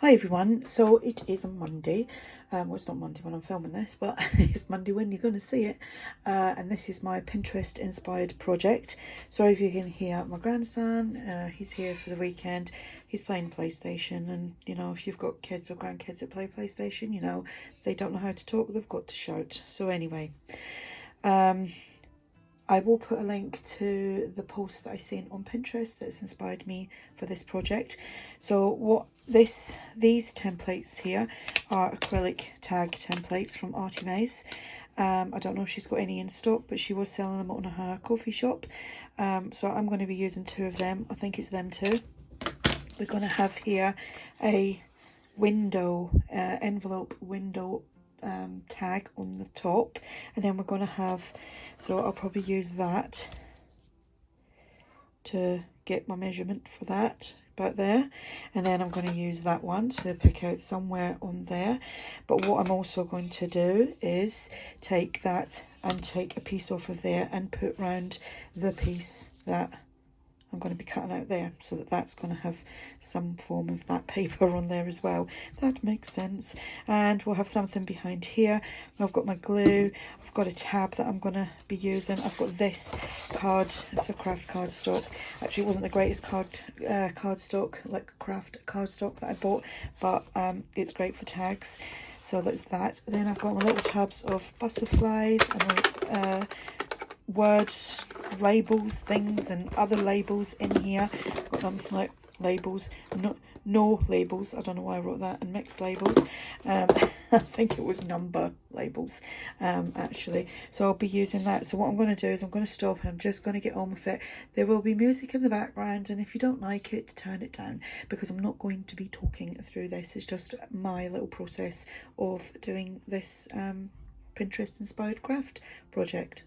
Hi everyone, so it is a Monday. Well, it's not Monday when I'm filming this, but it's Monday when you're going to see it. And this is my Pinterest inspired project. Sorry if you can hear my grandson. He's here for the weekend. He's playing PlayStation, and you know, if you've got kids or grandkids that play PlayStation, you know, they don't know how to talk, they've got to shout. So anyway, I will put a link to the post that I seen on Pinterest that's inspired me for this project. So what these templates here are acrylic tag templates from ARTYmaze. I don't know if she's got any in stock, but she was selling them on her coffee shop. So I'm going to be using 2 of them. I think it's them too. We're going to have here a window, envelope window tag on the top, and then we're going to have, so I'll probably use that to get my measurement for that about there, and then I'm going to use that one to pick out somewhere on there. But what I'm also going to do is take that and take a piece off of there and put round the piece that I'm going to be cutting out there, so that that's going to have some form of that paper on there as well. That makes sense. And we'll have something behind here. I've got my glue. I've got a tab that I'm going to be using. I've got this card. It's a craft cardstock. Actually, it wasn't the greatest cardstock, like craft cardstock that I bought, but it's great for tags. So that's that. Then I've got my little tabs of butterflies and words, labels, things, and other labels in here. Got them like labels, no labels. I don't know why I wrote that, and mixed labels. I think it was number labels, actually. So I'll be using that. So what I'm going to do is I'm going to stop and I'm just going to get on with it. There will be music in the background, and if you don't like it, turn it down, because I'm not going to be talking through this. It's just my little process of doing this Pinterest inspired craft project.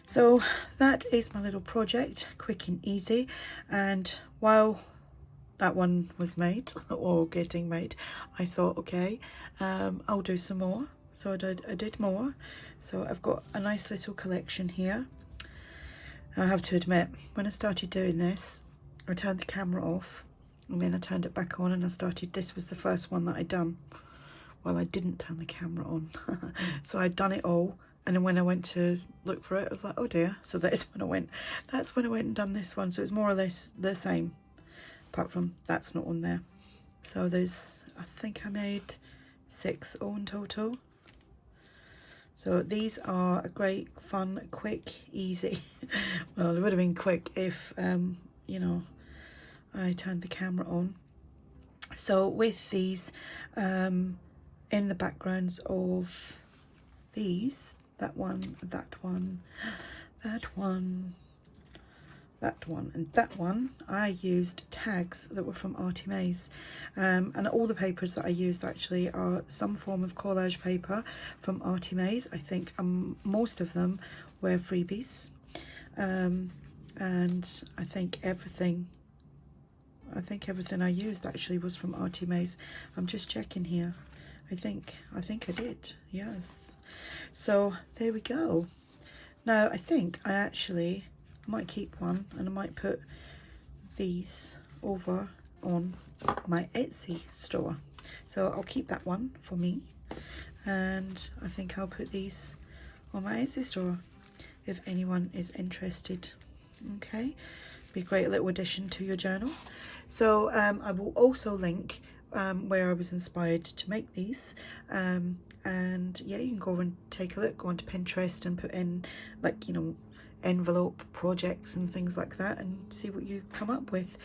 So that is my little project, quick and easy. And while that one was made or getting made, I thought, okay, I'll do some more. So I did more. So I've got a nice little collection here. I have to admit, when I started doing this, I turned the camera off and then I turned it back on and I started, this was the first one that I'd done. Well, I didn't turn the camera on. So I'd done it all, and then when I went to look for it, I was like, oh dear. So that's when I went and done this one. So it's more or less the same, apart from that's not on there. So there's, I think I made 6 all in total. So these are a great, fun, quick, easy. Well, it would have been quick if, you know, I turned the camera on. So with these, in the backgrounds of these, that one, that one, that one, that one, and that one, I used tags that were from ARTYmaze. And all the papers that I used actually are some form of collage paper from ARTYmaze. I think most of them were freebies. And I think everything I used actually was from ARTYmaze. I'm just checking here. I think I did, yes. So there we go. Now I think I might keep one, and I might put these over on my Etsy store. So I'll keep that one for me, and I think I'll put these on my Etsy store if anyone is interested. Okay, be a great little addition to your journal. So I will also link where I was inspired to make these, and yeah, you can go and take a look, go onto Pinterest and put in, like, you know, envelope projects and things like that, and see what you come up with.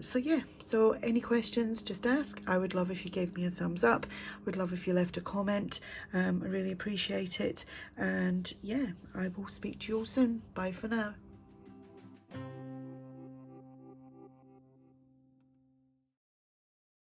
So yeah, so any questions, just ask. I would love if you gave me a thumbs up. I would love if you left a comment. I really appreciate it, and yeah, I will speak to you all soon. Bye for now.